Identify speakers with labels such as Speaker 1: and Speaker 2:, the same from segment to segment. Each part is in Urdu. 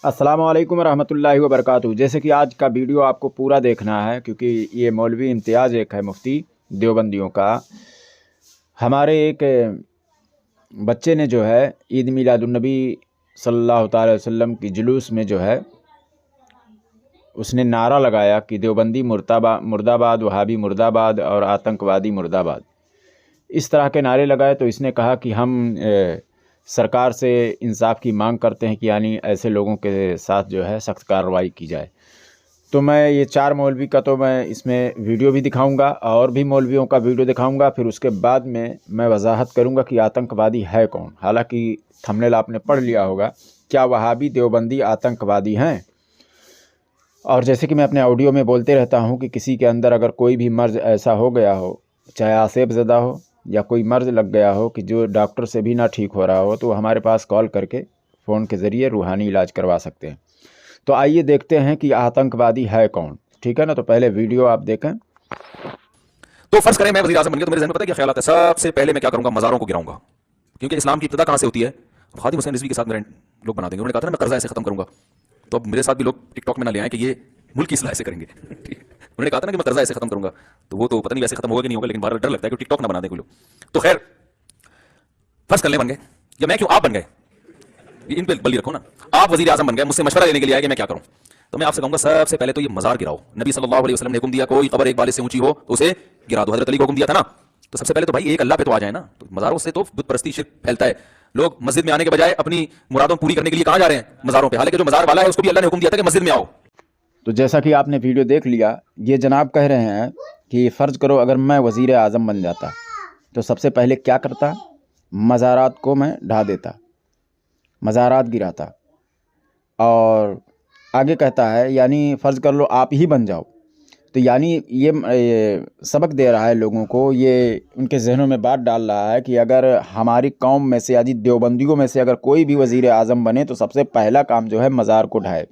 Speaker 1: السلام علیکم ورحمۃ اللہ وبرکاتہ۔ جیسے کہ آج کا ویڈیو آپ کو پورا دیکھنا ہے کیونکہ یہ مولوی امتیاز ایک ہے مفتی دیوبندیوں کا۔ ہمارے ایک بچے نے جو ہے عید میلاد النبی صلی اللہ تعالی وسلم کی جلوس میں جو ہے اس نے نعرہ لگایا کہ دیوبندی مرد آباد، وہابی مرد آباد اور آتنکوادی مرد آباد، اس طرح کے نعرے لگائے۔ تو اس نے کہا کہ ہم سرکار سے انصاف کی مانگ کرتے ہیں کہ یعنی ایسے لوگوں کے ساتھ جو ہے سخت کارروائی کی جائے۔ تو میں یہ 4 مولوی کا تو میں اس میں ویڈیو بھی دکھاؤں گا اور بھی مولویوں کا ویڈیو دکھاؤں گا، پھر اس کے بعد میں وضاحت کروں گا کہ آتنکوادی ہے کون۔ حالانکہ تھمبنیل آپ نے پڑھ لیا ہوگا، کیا وہابی دیوبندی آتنکوادی ہیں؟ اور جیسے کہ میں اپنے آڈیو میں بولتے رہتا ہوں کہ کسی کے اندر اگر کوئی بھی مرض ایسا ہو گیا ہو، چاہے آسیب زدہ ہو یا کوئی مرض لگ گیا ہو کہ جو ڈاکٹر سے بھی نہ ٹھیک ہو رہا ہو، تو وہ ہمارے پاس کال کر کے فون کے ذریعے روحانی علاج کروا سکتے ہیں۔ تو آئیے دیکھتے ہیں کہ آتنکوادی ہے کون، ٹھیک ہے نا؟ تو پہلے ویڈیو آپ دیکھیں۔
Speaker 2: تو فرض کریں میں وزیر اعظم بن گیا تو میرے ذہن میں پتہ ہے کیا خیالات ہے؟ سب سے پہلے میں کیا کروں گا؟ مزاروں کو گراؤں گا، کیونکہ اسلام کی ابتدا کہاں سے ہوتی ہے؟ خادم حسین رضوی کے ساتھ میرے لوگ بنا دیں گے۔ انہوں نے کہا تھا نا میں قرضہ ایسے ختم کروں گا، تو اب میرے ساتھ بھی لوگ ٹک ٹاک میں نہ لے آئیں کہ یہ ملک کی اصلاح ایسے کریں گے۔ انہوں نے کہا تھا نا کہ میں قرضہ ایسے ختم کروں گا، تو وہ تو پتہ نہیں ویسے ختم ہوگا کہ نہیں ہوگا، لیکن بہرحال ڈر لگتا ہے کہ ٹک ٹاک نہ بنا دیں کوئی لوگ۔ تو خیر فرض کر لیں بن گئے، یا میں کیوں آپ بن گئے، ان پہ بلی رکھو نا۔ آپ وزیر اعظم بن گئے، مجھ سے مشورہ لینے کے لیے آئے کہ میں کیا کروں، تو میں آپ سے کہوں گا سب سے پہلے تو یہ مزار گراؤ۔ نبی صلی اللہ علیہ وسلم نے حکم دیا کوئی قبر ایک بالے سے اونچی ہو تو اسے گرا دو، حضرت علی کو حکم دیا تھا نا۔ تو سب سے پہلے تو بھائی ایک اللہ پہ تو آ جائے نا۔ تو مزاروں سے تو بت پرستی شرک پھیلتا ہے، لوگ مسجد میں آنے کے بجائے اپنی مرادوں پوری کرنے کے لیے کہاں جا رہے ہیں؟ مزاروں پہ، حالانکہ جو مزار والا ہے اس کو بھی اللہ نے حکم دیا تھا کہ مسجد میں آؤ۔
Speaker 1: تو جیسا کہ آپ نے ویڈیو دیکھ لیا، یہ جناب کہہ رہے ہیں کہ فرض کرو اگر میں وزیر اعظم بن جاتا تو سب سے پہلے کیا کرتا؟ مزارات کو میں ڈھا دیتا، مزارات گراتا۔ اور آگے کہتا ہے یعنی فرض کر لو آپ ہی بن جاؤ، تو یعنی یہ سبق دے رہا ہے لوگوں کو، یہ ان کے ذہنوں میں بات ڈال رہا ہے کہ اگر ہماری قوم میں سے یعنی دیوبندیوں میں سے اگر کوئی بھی وزیر اعظم بنے تو سب سے پہلا کام جو ہے مزار کو ڈھائے۔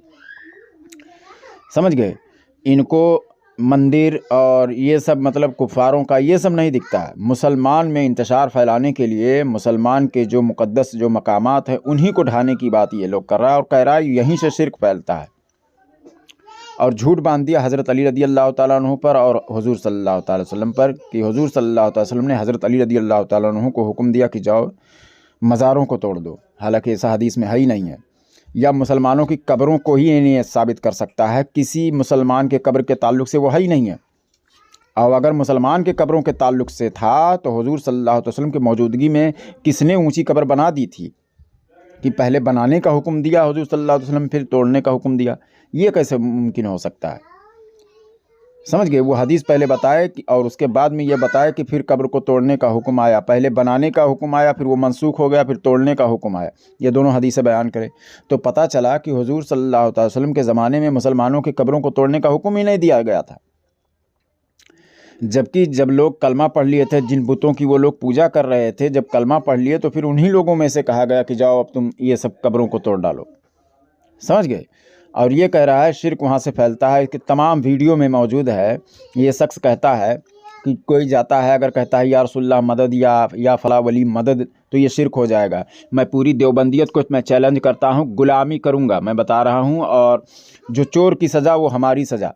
Speaker 1: سمجھ گئے؟ ان کو مندر اور یہ سب مطلب کفاروں کا یہ سب نہیں دکھتا ہے۔ مسلمان میں انتشار پھیلانے کے لیے مسلمان کے جو مقدس جو مقامات ہیں انہی کو ڈھانے کی بات یہ لوگ کر رہا ہے، اور کہہ رہا ہے یہیں سے شرک پھیلتا ہے، اور جھوٹ باندھ دیا حضرت علی رضی اللہ تعالیٰ عنہ پر اور حضور صلی اللہ تعالی وسلم پر کہ حضور صلی اللہ تعالی وسلم نے حضرت علی رضی اللہ تعالیٰ عنہ کو حکم دیا کہ جاؤ مزاروں کو توڑ دو، حالانکہ ایسا حدیث میں ہے ہی نہیں ہے۔ یا مسلمانوں کی قبروں کو ہی نہیں ثابت کر سکتا ہے، کسی مسلمان کے قبر کے تعلق سے وہ ہے ہی نہیں ہے، اور اگر مسلمان کے قبروں کے تعلق سے تھا تو حضور صلی اللہ علیہ وسلم کی موجودگی میں کس نے اونچی قبر بنا دی تھی کہ پہلے بنانے کا حکم دیا حضور صلی اللہ علیہ وسلم پھر توڑنے کا حکم دیا؟ یہ کیسے ممکن ہو سکتا ہے؟ سمجھ گئے؟ وہ حدیث پہلے بتائے اور اس کے بعد میں یہ بتائے کہ پھر قبر کو توڑنے کا حکم آیا، پہلے بنانے کا حکم آیا پھر وہ منسوخ ہو گیا پھر توڑنے کا حکم آیا، یہ دونوں حدیثیں بیان کرے تو پتہ چلا کہ حضور صلی اللہ علیہ وسلم کے زمانے میں مسلمانوں کی قبروں کو توڑنے کا حکم ہی نہیں دیا گیا تھا، جبکہ جب لوگ کلمہ پڑھ لیے تھے، جن بتوں کی وہ لوگ پوجا کر رہے تھے، جب کلمہ پڑھ لیے تو پھر انہی لوگوں میں سے کہا گیا کہ جاؤ اب تم یہ سب قبروں کو توڑ ڈالو۔ سمجھ گئے؟ اور یہ کہہ رہا ہے شرک وہاں سے پھیلتا ہے کہ تمام ویڈیو میں موجود ہے۔ یہ شخص کہتا ہے کہ کوئی جاتا ہے اگر کہتا ہے یا رسول اللہ مدد یا فلاں ولی مدد تو یہ شرک ہو جائے گا۔ میں پوری دیوبندیت کو میں چیلنج کرتا ہوں، غلامی کروں گا، میں بتا رہا ہوں، اور جو چور کی سزا وہ ہماری سزا۔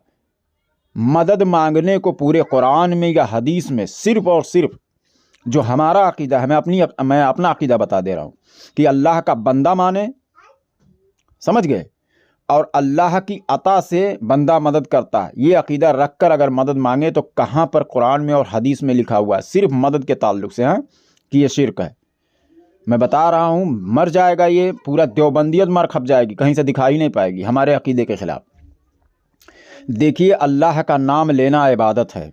Speaker 1: مدد مانگنے کو پورے قرآن میں یا حدیث میں صرف اور صرف جو ہمارا عقیدہ ہے، میں اپنا عقیدہ بتا دے رہا ہوں کہ اللہ کا بندہ مانے، سمجھ گئے، اور اللہ کی عطا سے بندہ مدد کرتا ہے، یہ عقیدہ رکھ کر اگر مدد مانگے تو کہاں پر قرآن میں اور حدیث میں لکھا ہوا ہے صرف مدد کے تعلق سے کہ یہ شرک ہے؟ میں بتا رہا ہوں مر جائے گا، یہ پورا دیوبندیت مر کھپ جائے گی، کہیں سے دکھائی نہیں پائے گی ہمارے عقیدے کے خلاف۔ دیکھیے اللہ کا نام لینا عبادت ہے،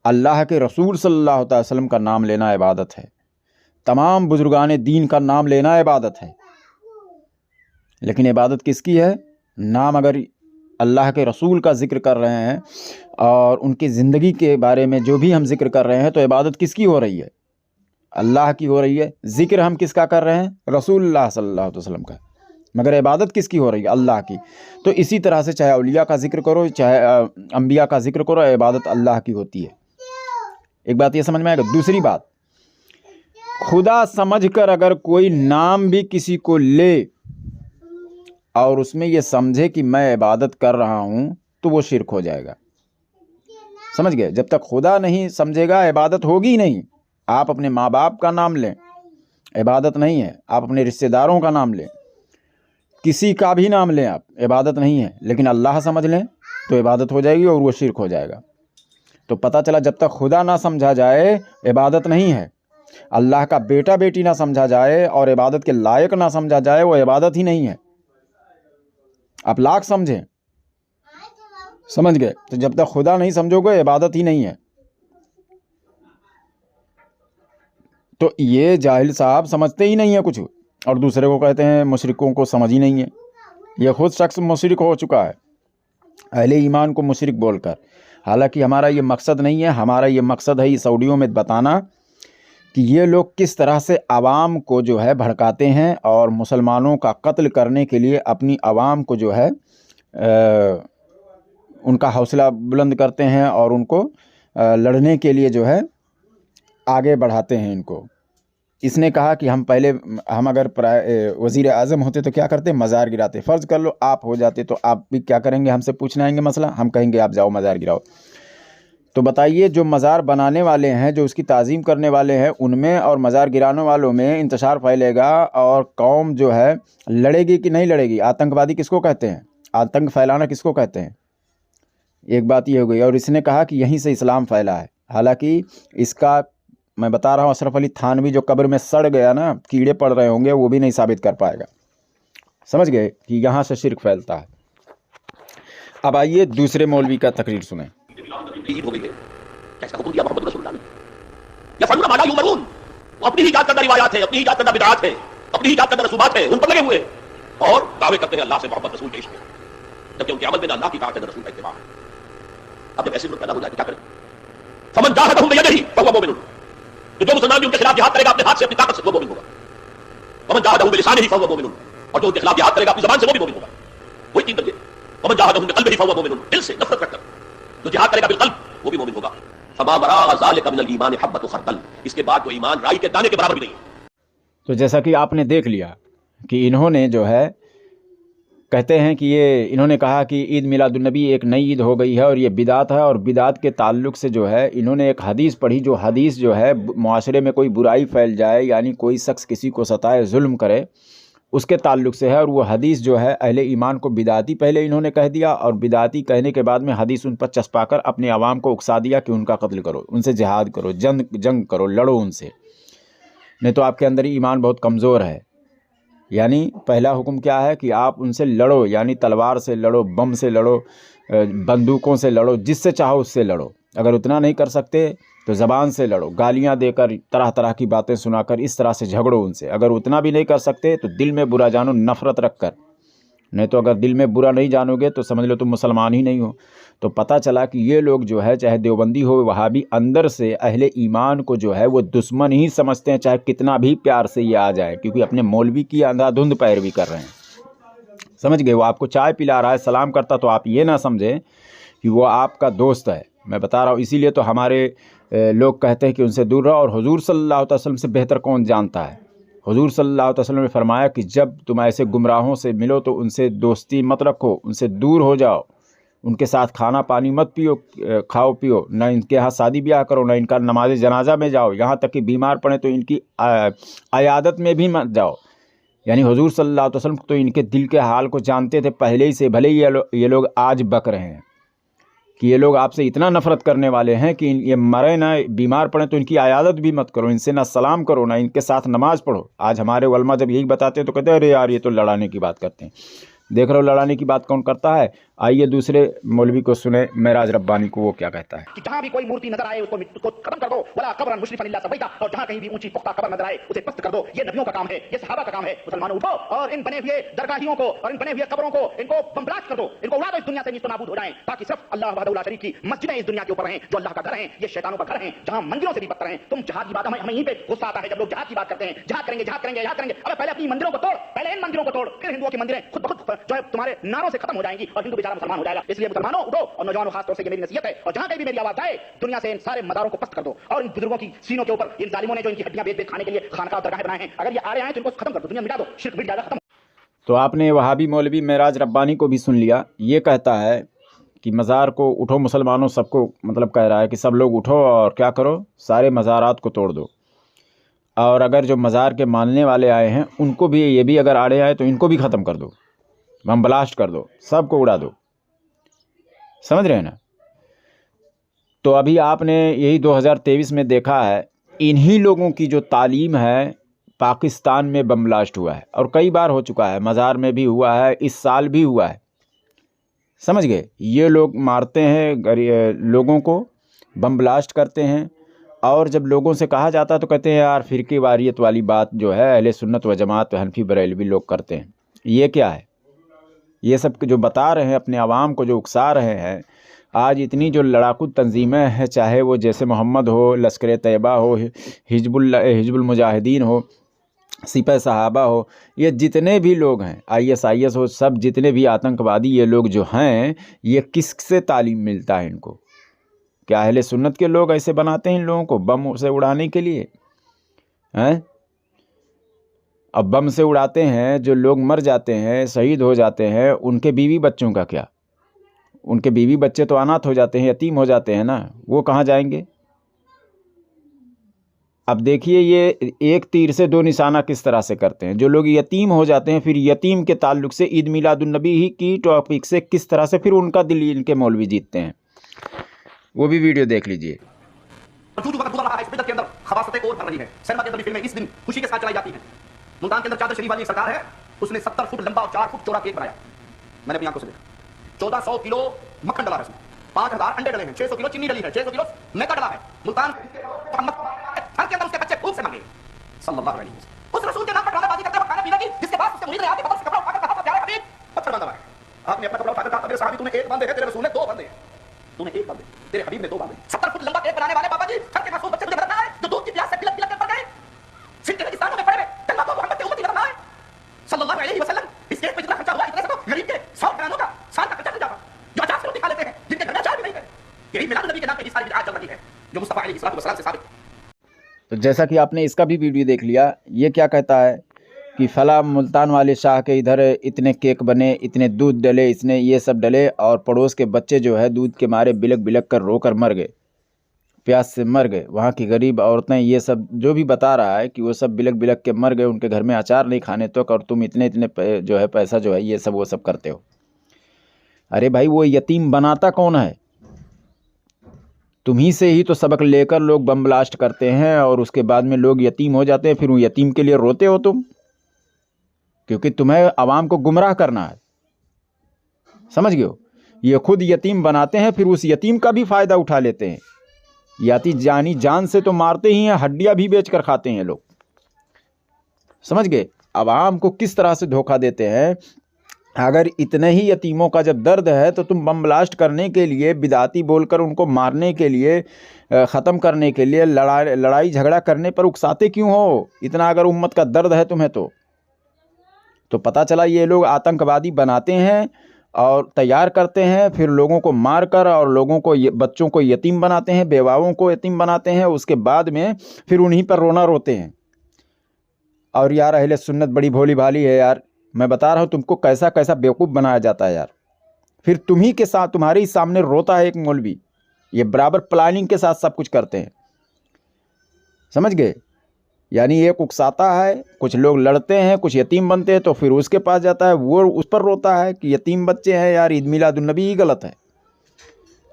Speaker 1: اللہ کے رسول صلی اللہ علیہ وسلم کا نام لینا عبادت ہے، تمام بزرگان دین کا نام لینا عبادت ہے، لیکن عبادت کس کی ہے؟ نام اگر اللہ کے رسول کا ذکر کر رہے ہیں اور ان کی زندگی کے بارے میں جو بھی ہم ذکر کر رہے ہیں تو عبادت کس کی ہو رہی ہے؟ اللہ کی ہو رہی ہے۔ ذکر ہم کس کا کر رہے ہیں؟ رسول اللہ صلی اللہ علیہ وسلم کا، مگر عبادت کس کی ہو رہی ہے؟ اللہ کی۔ تو اسی طرح سے چاہے اولیاء کا ذکر کرو چاہے انبیاء کا ذکر کرو، عبادت اللہ کی ہوتی ہے۔ ایک بات یہ سمجھ میں آئے گا۔ دوسری بات، خدا سمجھ کر اگر کوئی نام بھی کسی کو لے اور اس میں یہ سمجھے کہ میں عبادت کر رہا ہوں تو وہ شرک ہو جائے گا. سمجھ گئے؟ جب تک خدا نہیں سمجھے گا عبادت ہوگی نہیں. آپ اپنے ماں باپ کا نام لیں، عبادت نہیں ہے. آپ اپنے رشتہ داروں کا نام لیں، کسی کا بھی نام لیں، آپ عبادت نہیں ہے. لیکن اللہ سمجھ لیں تو عبادت ہو جائے گی اور وہ شرک ہو جائے گا. تو پتہ چلا جب تک خدا نہ سمجھا جائے عبادت نہیں ہے. اللہ کا بیٹا بیٹی نہ سمجھا جائے اور عبادت کے لائق نہ سمجھا جائے وہ عبادت ہی نہیں ہے. آپ لاکھ سمجھیں. سمجھ گئے؟ تو جب تک خدا نہیں سمجھو گے عبادت ہی نہیں ہے. تو یہ جاہل صاحب سمجھتے ہی نہیں ہیں کچھ، اور دوسرے کو کہتے ہیں مشرکوں کو سمجھ ہی نہیں ہے. یہ خود شخص مشرک ہو چکا ہے اہل ایمان کو مشرک بول کر. حالانکہ ہمارا یہ مقصد نہیں ہے. ہمارا یہ مقصد ہے اس آڈیو میں بتانا کہ یہ لوگ کس طرح سے عوام کو جو ہے بھڑکاتے ہیں اور مسلمانوں کا قتل کرنے کے لیے اپنی عوام کو جو ہے ان کا حوصلہ بلند کرتے ہیں اور ان کو لڑنے کے لیے جو ہے آگے بڑھاتے ہیں ان کو. اس نے کہا کہ ہم اگر وزیر اعظم ہوتے تو کیا کرتے؟ مزار گراتے. فرض کر لو آپ ہو جاتے تو آپ بھی کیا کریں گے؟ ہم سے پوچھنا آئیں گے مسئلہ، ہم کہیں گے آپ جاؤ مزار گراؤ. تو بتائیے جو مزار بنانے والے ہیں، جو اس کی تعظیم کرنے والے ہیں، ان میں اور مزار گرانے والوں میں انتشار پھیلے گا اور قوم جو ہے لڑے گی کہ نہیں لڑے گی؟ آتنکوادی کس کو کہتے ہیں؟ آتنک پھیلانا کس کو کہتے ہیں؟ ایک بات یہ ہو گئی. اور اس نے کہا کہ یہیں سے اسلام پھیلا ہے. حالانکہ اس کا میں بتا رہا ہوں اشرف علی تھانوی جو قبر میں سڑ گیا نا، کیڑے پڑ رہے ہوں گے، وہ بھی نہیں ثابت کر پائے گا. سمجھ گئے کہ یہاں سے شرک پھیلتا ہے. اب آئیے دوسرے مولوی کا تقریر سنیں.
Speaker 2: عید ہو گئی ہے، کیسا حکم دیا محمد رسول اللہ نے؟ یفعلون ما لا یؤمرون. وہ اپنی ہی ایجاد کردہ روایات ہیں، اپنی ہی ایجاد کردہ بدعات ہیں، اپنی ہی ایجاد کردہ رسومات ہیں، ان پر لگے ہوئے اور دعوے کرتے ہیں اللہ سے محبت رسول کے عشق میں، جبکہ ان کے عمل میں نہ اللہ کی اطاعت ہے نہ رسول کا اتباع ہے. اب جب ایسے ملک پیدا ہو جائے تو کیا کریں؟ فمن جاہدہم بیدہ فہو مؤمن. تو جو مسلمان بھی ان کے خلاف جہاد کرے گا اپنے ہاتھ سے اپنی طاقت سے وہ مومن ہوگا. ومن جاہدہم بلسانہ فہو مؤمن. اور جو ان کے خلاف جہاد کرے گا اپنی زبان سے وہ بھی مومن ہوگا. وہی تین درجے. ومن جاہدہم بقلبہ فہو مؤمن. دل سے نفرت رکھ کر جو جہاد کرے گا بالقلب وہ بھی مومن ہوگا. فما وراء ذلك من الایمان حبۃ خردل. اس کے بعد وہ ایمان رائی کے دانے کے برابر بھی نہیں ہے.
Speaker 1: تو جیسا کہ آپ نے دیکھ لیا کہ انہوں نے جو ہے کہتے ہیں کہ انہوں نے کہا کہ عید میلاد النبی ایک نئی عید ہو گئی ہے اور یہ بدعت ہے، اور بدعت کے تعلق سے جو ہے انہوں نے ایک حدیث پڑھی، جو حدیث جو ہے معاشرے میں کوئی برائی پھیل جائے، یعنی کوئی شخص کسی کو ستائے، ظلم کرے، اس کے تعلق سے ہے. اور وہ حدیث جو ہے اہل ایمان کو بدعتی پہلے انہوں نے کہہ دیا، اور بدعتی کہنے کے بعد میں حدیث ان پر چسپا کر اپنے عوام کو اکسا دیا کہ ان کا قتل کرو، ان سے جہاد کرو، جنگ کرو، لڑو ان سے، نہیں تو آپ کے اندر ایمان بہت کمزور ہے. یعنی پہلا حکم کیا ہے کہ آپ ان سے لڑو، یعنی تلوار سے لڑو، بم سے لڑو، بندوقوں سے لڑو، جس سے چاہو اس سے لڑو. اگر اتنا نہیں کر سکتے تو زبان سے لڑو، گالیاں دے کر، طرح طرح کی باتیں سنا کر، اس طرح سے جھگڑو ان سے. اگر اتنا بھی نہیں کر سکتے تو دل میں برا جانو، نفرت رکھ کر. نہیں تو اگر دل میں برا نہیں جانو گے تو سمجھ لو تم مسلمان ہی نہیں ہو. تو پتہ چلا کہ یہ لوگ جو ہے چاہے دیوبندی ہو وہابی، اندر سے اہل ایمان کو جو ہے وہ دشمن ہی سمجھتے ہیں، چاہے کتنا بھی پیار سے یہ آ جائے، کیونکہ اپنے مولوی کی اندھا دھند پیروی کر رہے ہیں. سمجھ گئے؟ وہ آپ کو چائے پلا رہا ہے، سلام کرتا تو آپ یہ نہ سمجھیں کہ وہ آپ کا دوست ہے. میں بتا رہا ہوں، اسی لیے تو ہمارے لوگ کہتے ہیں کہ ان سے دور رہو. اور حضور صلی اللہ علیہ وسلم سے بہتر کون جانتا ہے؟ حضور صلی اللہ علیہ وسلم نے فرمایا کہ جب تم ایسے گمراہوں سے ملو تو ان سے دوستی مت رکھو، ان سے دور ہو جاؤ، ان کے ساتھ کھانا پانی مت کھاؤ پیو، نہ ان کے ہاں شادی بیاہ کرو، نہ ان کا نماز جنازہ میں جاؤ، یہاں تک کہ بیمار پڑے تو ان کی عیادت میں بھی مت جاؤ. یعنی حضور صلی اللہ علیہ وسلم تو ان کے دل کے حال کو جانتے تھے پہلے ہی سے، بھلے ہی یہ لوگ آج بک رہے ہیں کہ یہ لوگ آپ سے اتنا نفرت کرنے والے ہیں کہ یہ مرے نہ بیمار پڑیں تو ان کی عیادت بھی مت کرو، ان سے نہ سلام کرو، نہ ان کے ساتھ نماز پڑھو. آج ہمارے علماء جب یہی بتاتے ہیں تو کہتے ہیں ارے یار یہ تو لڑانے کی بات کرتے ہیں. دیکھ رہے ہو لڑانے کی بات کون کرتا ہے. آئیے دوسرے مولوی کو سنیں، معراج ربانی کو، وہ کیا کہتا ہے.
Speaker 3: کہ جہاں بھی کوئی مورتی نظر آئے اس کو ختم کر دو، ولا قبرا مشرفا الا سویتا. اور جہاں کہیں بھی اونچی پختہ قبر نظر آئے اسے پست کر دو. یہ نبیوں کا کام ہے، یہ صحابہ کا کام ہے. مسلمانوں اٹھو اور ان بنے ہوئے درگاہیوں کو اور ان بنے ہوئے قبروں کو ان کو بمبلاٹ کر دو، ان کو اڑا دو، اس دنیا سے نیست و نابود ہو جائیں، تاکہ صرف اللہ وحدہ لا شریک کی مسجدیں اس دنیا کے اوپر ہیں جو اللہ کا گھر ہیں. یہ شیطانوں کا گھر ہیں جہاں مندروں سے بھی بدتر ہیں. تم جہاد کی بات، ہمیں یہیں پہ غصہ آتا ہے جب لوگ جہاد کی بات کرتے ہیں. جہاد کریں گے، جہاد کریں گے، جہاد کریں گے. ابے پہلے اپنی مندروں کو توڑ، پہلے ان مندروں کو توڑ، پھر ہندوؤں کی مندریں خود بخود جو ہے تمہارے نعروں سے ختم ہو جائیں گی اور ہندو بیچارہ مسلمان ہو جائے گا. اس لیے مسلمانوں اٹھو، اور نوجوانوں خاص طور سے یہ میری نصیحت ہے، اور جہاں کہیں بھی میری آواز آئے دنیا سے ان سارے مزاروں کو پست کر دو. اور ان بزرگوں کی سینوں کے اوپر ان ظالموں نے جو ان کی ہڈیاں بیچ بیچ کھانے کے لیے خانقاہ اور درگاہیں بنائے ہیں، اگر یہ آ رہے ہیں تو ان کو ختم کر دو، دنیا مٹا دو، شرک مٹ جائے گا، ختم.
Speaker 1: تو آپ نے وہابی مولوی معراج ربانی کو بھی سن لیا، یہ کہتا ہے کہ مزار کو اٹھو مسلمانوں، سب کو مطلب کہہ رہا ہے کہ سب لوگ اٹھو اور کیا کرو، سارے مزارات کو توڑ دو، اور اگر جو مزار کے ماننے والے آئے ہیں ان کو بھی، یہ بھی اگر آڑے آئے تو ان کو بھی ختم کر دو، بم بلاسٹ کر دو، سب کو اڑا دو۔ سمجھ رہے ہیں نا؟ تو ابھی آپ نے یہی 2023 میں دیکھا ہے، انہی لوگوں کی جو تعلیم ہے، پاکستان میں بم بلاسٹ ہوا ہے، اور کئی بار ہو چکا ہے، مزار میں بھی ہوا ہے، اس سال بھی ہوا ہے۔ سمجھ گئے؟ یہ لوگ مارتے ہیں لوگوں کو، بم بلاسٹ کرتے ہیں، اور جب لوگوں سے کہا جاتا ہے تو کہتے ہیں یار فرقی واریت والی بات جو ہے اہل سنت و جماعت حنفی بریلوی لوگ کرتے ہیں۔ یہ کیا ہے؟ یہ سب جو بتا رہے ہیں، اپنے عوام کو جو اکسا رہے ہیں، آج اتنی جو لڑاکو تنظیمیں ہیں، چاہے وہ جیسے محمد ہو، لشکر طیبہ ہو، حزب المجاہدین ہو، سپہ صحابہ ہو، یہ جتنے بھی لوگ ہیں، IS ہو، سب جتنے بھی آتنکوادی یہ لوگ جو ہیں، یہ کس سے تعلیم ملتا ہے ان کو؟ کیا اہل سنت کے لوگ ایسے بناتے ہیں ان لوگوں کو بم سے اڑانے کے لیے ہیں؟ اب بم سے اڑاتے ہیں، جو لوگ مر جاتے ہیں، شہید ہو جاتے ہیں، ان کے بیوی بچوں کا کیا؟ ان کے بیوی بچے تو اناتھ ہو جاتے ہیں، یتیم ہو جاتے ہیں نا، وہ کہاں جائیں گے؟ اب دیکھیے یہ ایک تیر سے دو نشانہ کس طرح سے کرتے ہیں۔ جو لوگ یتیم ہو جاتے ہیں، پھر یتیم کے تعلق سے عید میلاد النبی ہی کی ٹاپک سے کس طرح سے پھر ان کا دل ان کے مولوی جیتتے ہیں، وہ بھی ویڈیو دیکھ لیجئے۔
Speaker 3: جوجو وقت گزر رہا ہے، اس بدعت کے اندر خباثتیں اور بڑھ رہی ہیں۔ سینما کے اندر بھی فلمیں اس دن خوشی کے ساتھ چلائی جاتی ہیں۔ ملتان کے اندر چادر شریف والی سرکار ہے، اس نے 70 فٹ لمبا اور 4 فٹ چوڑا کیک بنایا، میں نے اپنی آنکھوں سے دیکھا۔ 1400 کلو مکھن ڈلا ہے اس میں، 5000 انڈے ڈلے ہیں، 600 کلو چینی ڈلی ہے، 600 کلو میدا ڈلا ہے۔ ملتان گھر کے اندر اس کے بچے خوب سے مانگے صلی اللہ علیہ وسلم، اس رسول کے نام پر ڈالہ بازی کرتے ہوئے کھانے پینے کی، جس کے بعد اس سے مرید نے آ کے بدر سے کپڑا اٹھا کر کہا پیارے حبیب پتھر باندھا ہے۔ آپ نے اپنا کپڑا اٹھا کر کہا میرے صحابی تمہیں ایک باندھے ہیں، تیرے رسول نے 2 باندھے ہیں، تمہیں ایک باندھے، تیرے حبیب نے 2 باندھے۔ 70 فٹ لمبا کیک بنانے والے بابا جی گھر کے معصوم بچے مجھے بتانا ہے جو دودھ کی پیاس سے بلک بلک کر پڑ گئے، سکے ریگستانوں میں پڑے ہوئے، جنگا تو محمد کی امت کی بتانا ہے صلی اللہ علیہ وسلم۔ اس کیک پہ جتنا خرچہ ہوا اتنے سے تو غریب کے 100 گراموں کا سال کا خرچہ نہیں جاتا، جو 50 روٹی کھا لیتے ہیں، جن کے گھر میں چائے بھی نہیں ہے۔ یہی میلاد النبی کے نام پہ یہ ساری بدعات چل رہی ہے جو مصطفیٰ علیہ السلام سے ثابت۔
Speaker 1: تو جیسا کہ آپ نے اس کا بھی ویڈیو دیکھ لیا، یہ کیا کہتا ہے کہ فلاں ملتان والے شاہ کے ادھر اتنے کیک بنے، اتنے دودھ ڈلے، اس نے یہ سب ڈلے، اور پڑوس کے بچے جو ہے دودھ کے مارے بلک بلک کر رو کر مر گئے، پیاس سے مر گئے۔ وہاں کی غریب عورتیں یہ سب جو بھی بتا رہا ہے کہ وہ سب بلک بلک کے مر گئے، ان کے گھر میں اچار نہیں کھانے تک، اور تم اتنے جو ہے پیسہ جو ہے یہ سب وہ سب کرتے ہو۔ ارے بھائی وہ یتیم بناتا کون ہے؟ تمہیں سے ہی تو سبق لے کر لوگ بم بلاسٹ کرتے ہیں، اور اس کے بعد میں لوگ یتیم ہو جاتے ہیں، پھر وہ یتیم کے لیے روتے ہو تم، کیونکہ تمہیں عوام کو گمراہ کرنا ہے۔ سمجھ گئے ہو؟ یہ خود یتیم بناتے ہیں، پھر اس یتیم کا بھی فائدہ اٹھا لیتے ہیں۔ یاتی جانی جان سے تو مارتے ہی ہیں، ہڈیاں بھی بیچ کر کھاتے ہیں لوگ۔ سمجھ گئے؟ عوام کو کس طرح سے دھوکہ دیتے ہیں۔ اگر اتنے ہی یتیموں کا جب درد ہے تو تم بم بلاسٹ کرنے کے لیے، بدعاتی بول کر ان کو مارنے کے لیے، ختم کرنے کے لیے، لڑائی جھگڑا کرنے پر اکساتے کیوں ہو؟ اتنا اگر امت کا درد ہے تمہیں تو پتہ چلا یہ لوگ آتنکوادی بناتے ہیں اور تیار کرتے ہیں، پھر لوگوں کو مار کر، اور لوگوں کو، بچوں کو یتیم بناتے ہیں، بیواؤں کو یتیم بناتے ہیں، اس کے بعد میں پھر انہی پر رونا روتے ہیں۔ اور یار اہل سنت بڑی بھولی بھالی ہے یار، میں بتا رہا ہوں تم کو کیسا کیسا بیوقوف بنایا جاتا ہے یار۔ پھر تمہی کے ساتھ، تمہارے ہی سامنے روتا ہے ایک مولوی، یہ برابر پلاننگ کے ساتھ سب کچھ کرتے ہیں۔ سمجھ گئے؟ یعنی ایک اکساتا ہے، کچھ لوگ لڑتے ہیں، کچھ یتیم بنتے ہیں، تو پھر اس کے پاس جاتا ہے، وہ اس پر روتا ہے کہ یتیم بچے ہیں یار، عید میلاد النبی ہی غلط ہے۔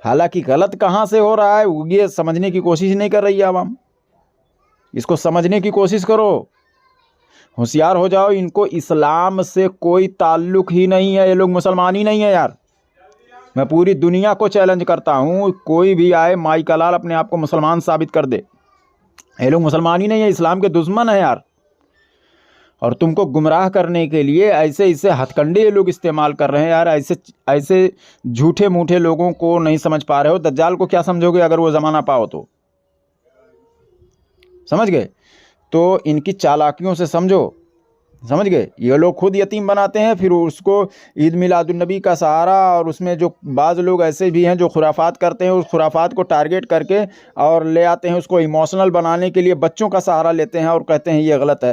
Speaker 1: حالانکہ غلط کہاں سے ہو رہا ہے یہ سمجھنے کی کوشش نہیں کر رہی ہے عوام۔ اس کو سمجھنے کی کوشش کرو، ہوشیار ہو جاؤ۔ ان کو اسلام سے کوئی تعلق ہی نہیں ہے، یہ لوگ مسلمان ہی نہیں ہے یار۔ میں پوری دنیا کو چیلنج کرتا ہوں، کوئی بھی آئے مائی کا لال اپنے آپ کو مسلمان ثابت کر دے، یہ لوگ مسلمان ہی نہیں ہے، اسلام کے دشمن ہیں یار۔ اور تم کو گمراہ کرنے کے لیے ایسے ہتھ کنڈے یہ لوگ استعمال کر رہے ہیں یار۔ ایسے جھوٹے موٹے لوگوں کو نہیں سمجھ پا رہے ہو۔ دجال کو کیا سمجھو گے اگر وہ زمانہ پاؤ تو؟ سمجھ گئے؟ تو ان کی چالاکیوں سے سمجھو، سمجھ گئے؟ یہ لوگ خود یتیم بناتے ہیں، پھر اس کو عید میلاد النبی کا سہارا، اور اس میں جو بعض لوگ ایسے بھی ہیں جو خرافات کرتے ہیں، اس خرافات کو ٹارگیٹ کر کے اور لے آتے ہیں، اس کو ایموشنل بنانے کے لیے بچوں کا سہارا لیتے ہیں اور کہتے ہیں یہ غلط ہے۔